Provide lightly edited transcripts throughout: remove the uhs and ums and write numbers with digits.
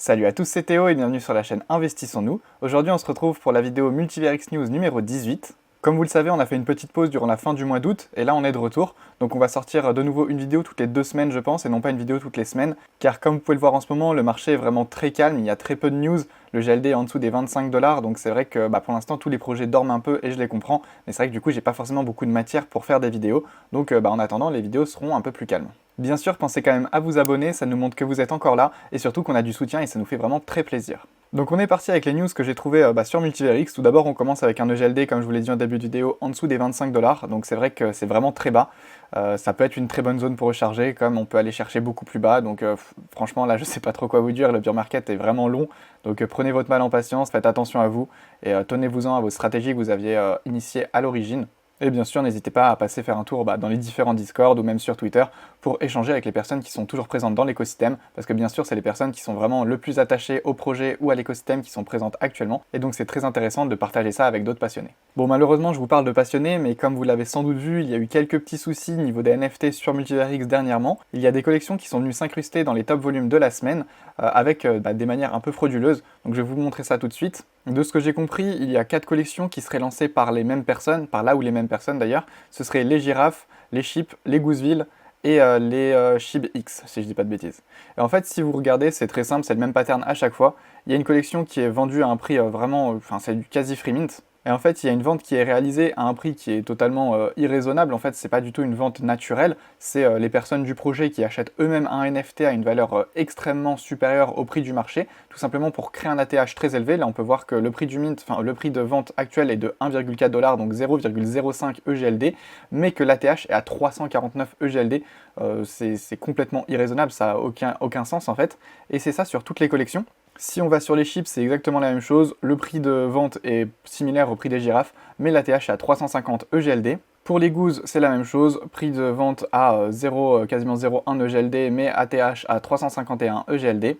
Salut à tous, c'est Théo et bienvenue sur la chaîne Investissons-nous. Aujourd'hui on se retrouve pour la vidéo Multiverix News numéro 18. Comme vous le savez, on a fait une petite pause durant la fin du mois d'août et là on est de retour. Donc on va sortir de nouveau une vidéo toutes les 2 semaines je pense et non pas une vidéo toutes les semaines. Car comme vous pouvez le voir en ce moment, le marché est vraiment très calme, il y a très peu de news. Le GLD est en dessous des 25 $, donc c'est vrai que pour l'instant tous les projets dorment un peu et je les comprends. Mais c'est vrai que du coup j'ai pas forcément beaucoup de matière pour faire des vidéos. Donc en attendant les vidéos seront un peu plus calmes. Bien sûr, pensez quand même à vous abonner, ça nous montre que vous êtes encore là, et surtout qu'on a du soutien et ça nous fait vraiment très plaisir. Donc on est parti avec les news que j'ai trouvées sur Multiverix. Tout d'abord on commence avec un EGLD, comme je vous l'ai dit en début de vidéo, en dessous des 25 $, donc c'est vrai que c'est vraiment très bas. Ça peut être une très bonne zone pour recharger, comme on peut aller chercher beaucoup plus bas, donc franchement là je sais pas trop quoi vous dire, le bear market est vraiment long, donc prenez votre mal en patience, faites attention à vous, et tenez-vous-en à vos stratégies que vous aviez initiées à l'origine. Et bien sûr, n'hésitez pas à passer faire un tour dans les différents Discord ou même sur Twitter pour échanger avec les personnes qui sont toujours présentes dans l'écosystème, parce que bien sûr, c'est les personnes qui sont vraiment le plus attachées au projet ou à l'écosystème qui sont présentes actuellement, et donc c'est très intéressant de partager ça avec d'autres passionnés. Bon, malheureusement, je vous parle de passionnés, mais comme vous l'avez sans doute vu, il y a eu quelques petits soucis niveau des NFT sur Multiverix dernièrement. Il y a des collections qui sont venues s'incruster dans les top volumes de la semaine, avec des manières un peu frauduleuses, donc je vais vous montrer ça tout de suite. De ce que j'ai compris, il y a 4 collections qui seraient lancées par les mêmes personnes, par là ou les mêmes personnes d'ailleurs. Ce seraient les girafes, les chips, les gouseville et les Shib X, si je dis pas de bêtises. Et en fait, si vous regardez, c'est très simple, c'est le même pattern à chaque fois. Il y a une collection qui est vendue à un prix c'est du quasi free mint. Et en fait, il y a une vente qui est réalisée à un prix qui est totalement irraisonnable. En fait, c'est pas du tout une vente naturelle. C'est les personnes du projet qui achètent eux-mêmes un NFT à une valeur extrêmement supérieure au prix du marché, tout simplement pour créer un ATH très élevé. Là, on peut voir que le prix du mint, le prix de vente actuel est de 1,4 $, donc 0,05 EGLD, mais que l'ATH est à 349 EGLD. C'est complètement irraisonnable, ça n'a aucun sens en fait. Et c'est ça sur toutes les collections. Si on va sur les chips, c'est exactement la même chose. Le prix de vente est similaire au prix des girafes, mais l'ATH est à 350 EGLD. Pour les gousses, c'est la même chose. Prix de vente à 0, quasiment 0,1 EGLD, mais ATH à 351 EGLD.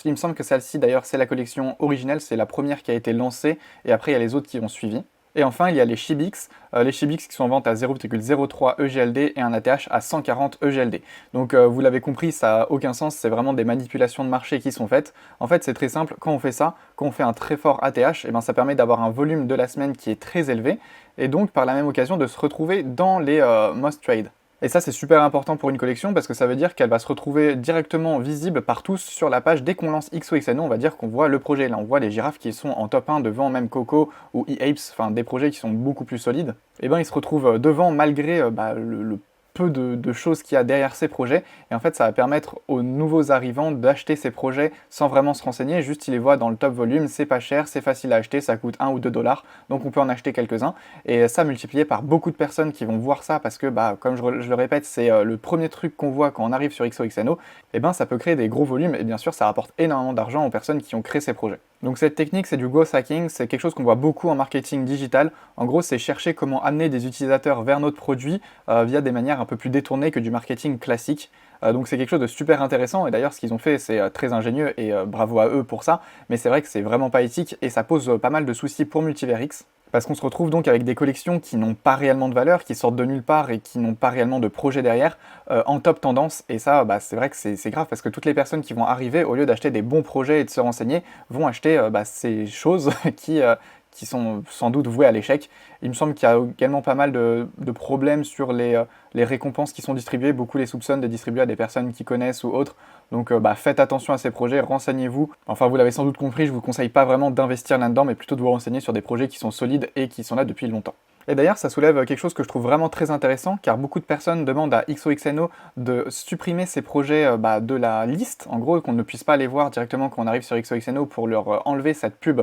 Il me semble que celle-ci, d'ailleurs, c'est la collection originelle, c'est la première qui a été lancée, et après, il y a les autres qui ont suivi. Et enfin, il y a les Shibix. Les Shibix qui sont en vente à 0,03 EGLD et un ATH à 140 EGLD. Donc vous l'avez compris, ça n'a aucun sens, c'est vraiment des manipulations de marché qui sont faites. En fait, c'est très simple, quand on fait ça, quand on fait un très fort ATH, ça permet d'avoir un volume de la semaine qui est très élevé, et donc par la même occasion de se retrouver dans les most trade. Et ça, c'est super important pour une collection parce que ça veut dire qu'elle va se retrouver directement visible par tous sur la page dès qu'on lance XOXNO. On va dire qu'on voit le projet. Là, on voit les girafes qui sont en top 1 devant même Coco ou eApes, enfin des projets qui sont beaucoup plus solides. Et ils se retrouvent devant malgré le peu de choses qu'il y a derrière ces projets. Et en fait, ça va permettre aux nouveaux arrivants d'acheter ces projets sans vraiment se renseigner. Juste, ils les voient dans le top volume, c'est pas cher, c'est facile à acheter, ça coûte 1 ou 2 $. Donc on peut en acheter quelques-uns. Et ça, multiplié par beaucoup de personnes qui vont voir ça parce que, comme je le répète, c'est le premier truc qu'on voit quand on arrive sur XOXNO. Ça peut créer des gros volumes. Et bien sûr, ça rapporte énormément d'argent aux personnes qui ont créé ces projets. Donc cette technique, c'est du growth hacking, c'est quelque chose qu'on voit beaucoup en marketing digital. En gros, c'est chercher comment amener des utilisateurs vers notre produit via des manières un peu plus détournées que du marketing classique. Donc c'est quelque chose de super intéressant et d'ailleurs ce qu'ils ont fait c'est très ingénieux et bravo à eux pour ça, mais c'est vrai que c'est vraiment pas éthique et ça pose pas mal de soucis pour Multiverix. Parce qu'on se retrouve donc avec des collections qui n'ont pas réellement de valeur, qui sortent de nulle part et qui n'ont pas réellement de projet derrière, en top tendance. Et ça, c'est vrai que c'est grave parce que toutes les personnes qui vont arriver, au lieu d'acheter des bons projets et de se renseigner, vont acheter ces choses qui sont sans doute vouées à l'échec. Il me semble qu'il y a également pas mal de problèmes sur les récompenses qui sont distribuées. Beaucoup les soupçonnent de distribuer à des personnes qui connaissent ou autres. Donc faites attention à ces projets, renseignez-vous. Enfin, vous l'avez sans doute compris, je vous conseille pas vraiment d'investir là-dedans, mais plutôt de vous renseigner sur des projets qui sont solides et qui sont là depuis longtemps. Et d'ailleurs, ça soulève quelque chose que je trouve vraiment très intéressant, car beaucoup de personnes demandent à XOXNO de supprimer ces projets de la liste, en gros, qu'on ne puisse pas les voir directement quand on arrive sur XOXNO pour leur enlever cette pub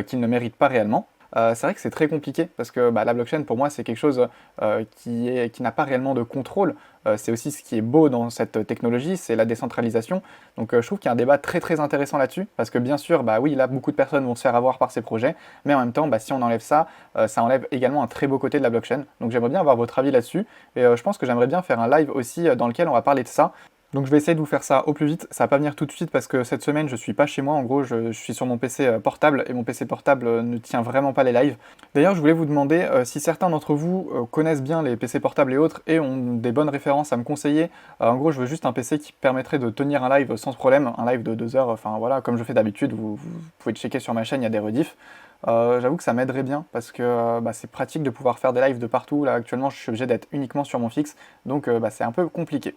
qu'ils ne méritent pas réellement. C'est vrai que c'est très compliqué parce que la blockchain pour moi c'est quelque chose qui n'a pas réellement de contrôle. C'est aussi ce qui est beau dans cette technologie, c'est la décentralisation. Donc je trouve qu'il y a un débat très très intéressant là-dessus parce que bien sûr, oui, là beaucoup de personnes vont se faire avoir par ces projets, mais en même temps, si on enlève ça, ça enlève également un très beau côté de la blockchain. Donc j'aimerais bien avoir votre avis là-dessus et je pense que j'aimerais bien faire un live aussi dans lequel on va parler de ça. Donc je vais essayer de vous faire ça au plus vite, ça va pas venir tout de suite parce que cette semaine je suis pas chez moi, en gros je suis sur mon PC portable et mon PC portable ne tient vraiment pas les lives. D'ailleurs je voulais vous demander si certains d'entre vous connaissent bien les PC portables et autres et ont des bonnes références à me conseiller. En gros je veux juste un PC qui permettrait de tenir un live sans problème, un live de 2 heures, enfin voilà comme je fais d'habitude, vous pouvez checker sur ma chaîne, il y a des rediffs. J'avoue que ça m'aiderait bien parce que c'est pratique de pouvoir faire des lives de partout. Là actuellement je suis obligé d'être uniquement sur mon fixe, donc c'est un peu compliqué.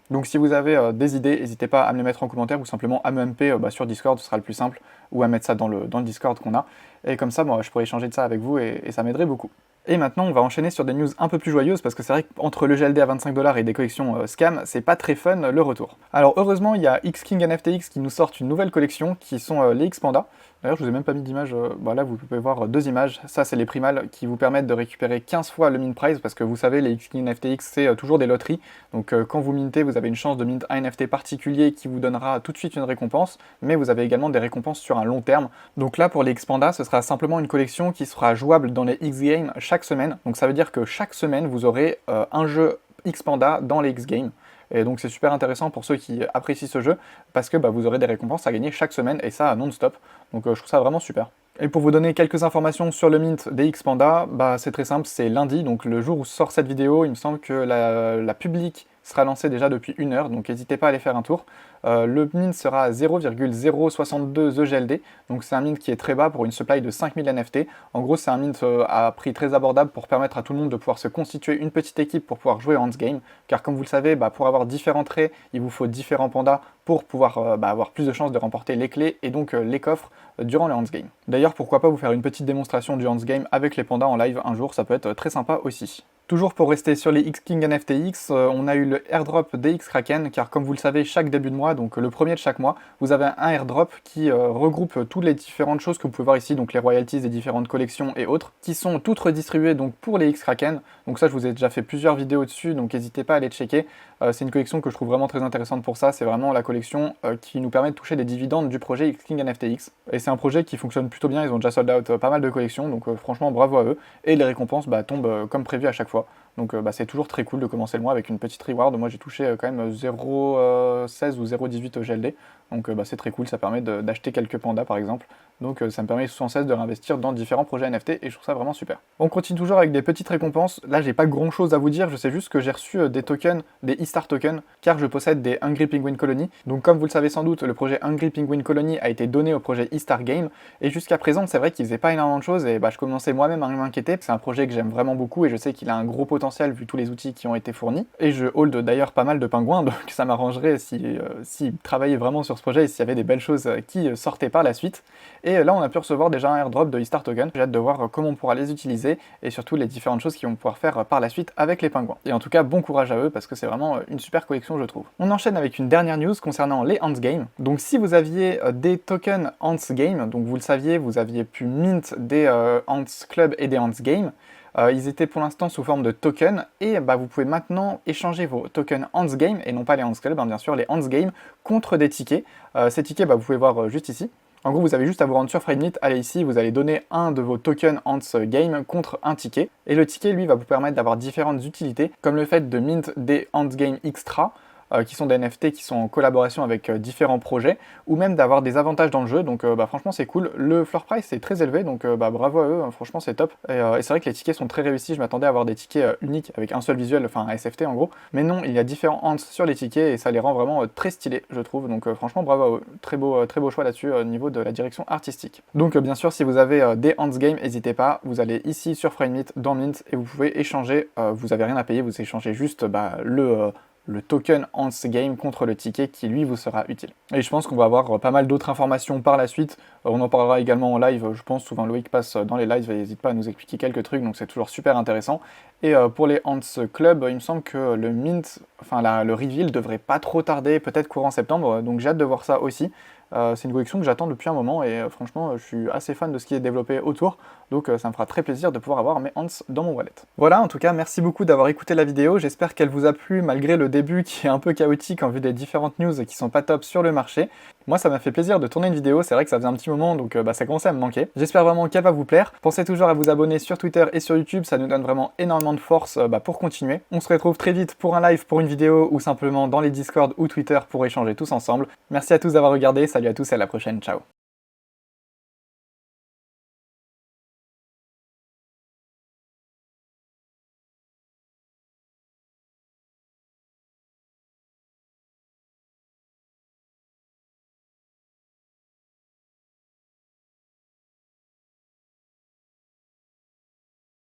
Donc si vous avez des idées, n'hésitez pas à me les mettre en commentaire ou simplement à me MP sur Discord, ce sera le plus simple, ou à mettre ça dans le Discord qu'on a. Et comme ça, moi, je pourrais échanger de ça avec vous et ça m'aiderait beaucoup. Et maintenant, on va enchaîner sur des news un peu plus joyeuses parce que c'est vrai qu'entre le GLD à 25$ et des collections scam, c'est pas très fun le retour. Alors heureusement, il y a X-King NFTX qui nous sortent une nouvelle collection qui sont les X-Panda. D'ailleurs, je vous ai même pas mis d'image, là vous pouvez voir 2 images. Ça, c'est les primales qui vous permettent de récupérer 15 fois le mint price parce que vous savez, les X-King FTX, c'est toujours des loteries. Donc quand vous mintez, vous avez une chance de mint un NFT particulier qui vous donnera tout de suite une récompense, mais vous avez également des récompenses sur un long terme. Donc là, pour les X-Panda, ce sera simplement une collection qui sera jouable dans les X-Games chaque semaine. Donc ça veut dire que chaque semaine, vous aurez un jeu X-Panda dans les X-Games. Et donc c'est super intéressant pour ceux qui apprécient ce jeu, parce que vous aurez des récompenses à gagner chaque semaine, et ça non-stop. Donc je trouve ça vraiment super. Et pour vous donner quelques informations sur le mint des X-Panda, c'est très simple, c'est lundi, donc le jour où sort cette vidéo, il me semble que la publique sera lancée déjà depuis 1 heure, donc n'hésitez pas à aller faire un tour. Le mint sera à 0,062 EGLD, donc c'est un mint qui est très bas pour une supply de 5000 NFT. En gros, c'est un mint à prix très abordable pour permettre à tout le monde de pouvoir se constituer une petite équipe pour pouvoir jouer Hans Game, car comme vous le savez, pour avoir différents traits, il vous faut différents pandas pour pouvoir avoir plus de chances de remporter les clés et donc les coffres durant le Hans Game. D'ailleurs, pourquoi pas vous faire une petite démonstration du Hans Game avec les pandas en live un jour, ça peut être très sympa aussi. Toujours pour rester sur les X-King NFTX, on a eu le airdrop des X-Kraken, car comme vous le savez, chaque début de mois, donc le premier de chaque mois, vous avez un airdrop qui regroupe toutes les différentes choses que vous pouvez voir ici, donc les royalties des différentes collections et autres, qui sont toutes redistribuées donc pour les X-Kraken. Donc ça, je vous ai déjà fait plusieurs vidéos dessus, donc n'hésitez pas à aller checker. C'est une collection que je trouve vraiment très intéressante pour ça, c'est vraiment la collection qui nous permet de toucher des dividendes du projet X-King NFTX. Et c'est un projet qui fonctionne plutôt bien, ils ont déjà sold out pas mal de collections, donc franchement bravo à eux. Et les récompenses tombent comme prévu à chaque fois. Donc c'est toujours très cool de commencer le mois avec une petite reward. Moi j'ai touché quand même 0,16 ou 0,18 au GLD. Donc c'est très cool, ça permet d'acheter quelques pandas par exemple. Donc ça me permet sans cesse de réinvestir dans différents projets NFT et je trouve ça vraiment super. On continue toujours avec des petites récompenses. Là j'ai pas grand chose à vous dire, je sais juste que j'ai reçu des tokens, des E-Star tokens, car je possède des Hungry Penguin Colony. Donc comme vous le savez sans doute, le projet Hungry Penguin Colony a été donné au projet E-Star Game. Et jusqu'à présent c'est vrai qu'il faisait pas énormément de choses et je commençais moi-même à m'inquiéter. C'est un projet que j'aime vraiment beaucoup et je sais qu'il a un gros potentiel vu tous les outils qui ont été fournis. Et je hold d'ailleurs pas mal de pingouins, donc ça m'arrangerait si travaillait vraiment sur ce projet et s'il y avait des belles choses qui sortaient par la suite. Et là on a pu recevoir déjà un airdrop de E-Star Token. J'ai hâte de voir comment on pourra les utiliser et surtout les différentes choses qu'ils vont pouvoir faire par la suite avec les pingouins. Et en tout cas bon courage à eux parce que c'est vraiment une super collection je trouve. On enchaîne avec une dernière news concernant les Hans Game. Donc si vous aviez des tokens Hans Game, donc vous le saviez, vous aviez pu mint des Hans Club et des Hans Game. Ils étaient pour l'instant sous forme de tokens et vous pouvez maintenant échanger vos tokens Hans Game et non pas les Hans Club, bien sûr, les Hans Game contre des tickets. Ces tickets, vous pouvez voir juste ici. En gros, vous avez juste à vous rendre sur FrameNet, allez ici, vous allez donner un de vos tokens Hans Game contre un ticket. Et le ticket, lui, va vous permettre d'avoir différentes utilités, comme le fait de mint des Hans Game Extra, qui sont des NFT qui sont en collaboration avec différents projets, ou même d'avoir des avantages dans le jeu, donc franchement c'est cool. Le floor price est très élevé, donc bravo à eux, franchement c'est top. Et c'est vrai que les tickets sont très réussis, je m'attendais à avoir des tickets uniques avec un seul visuel, enfin un SFT en gros, mais non, il y a différents Hans sur les tickets et ça les rend vraiment très stylés, je trouve, donc franchement bravo à eux. Très beau choix là-dessus au niveau de la direction artistique. Donc bien sûr, si vous avez des Hans Game, n'hésitez pas, vous allez ici sur FrameNet, dans Mint, et vous pouvez échanger, vous avez rien à payer, vous échangez juste le token Hans Game contre le ticket qui lui vous sera utile. Et je pense qu'on va avoir pas mal d'autres informations par la suite. On en parlera également en live, je pense. Souvent Loïc passe dans les lives et n'hésite pas à nous expliquer quelques trucs, donc c'est toujours super intéressant. Et pour les Hans Club, il me semble que le mint, le reveal devrait pas trop tarder, peut-être courant septembre, donc j'ai hâte de voir ça aussi. C'est une collection que j'attends depuis un moment et franchement je suis assez fan de ce qui est développé autour, donc ça me fera très plaisir de pouvoir avoir mes Ants dans mon wallet. Voilà, en tout cas merci beaucoup d'avoir écouté la vidéo, j'espère qu'elle vous a plu malgré le début qui est un peu chaotique en vue des différentes news qui sont pas top sur le marché. Moi ça m'a fait plaisir de tourner une vidéo, c'est vrai que ça faisait un petit moment donc ça commençait à me manquer. J'espère vraiment qu'elle va vous plaire. Pensez toujours à vous abonner sur Twitter et sur YouTube, ça nous donne vraiment énormément de force pour continuer. On se retrouve très vite pour un live, pour une vidéo ou simplement dans les Discord ou Twitter pour échanger tous ensemble. Merci à tous d'avoir regardé, salut à tous et à la prochaine, ciao.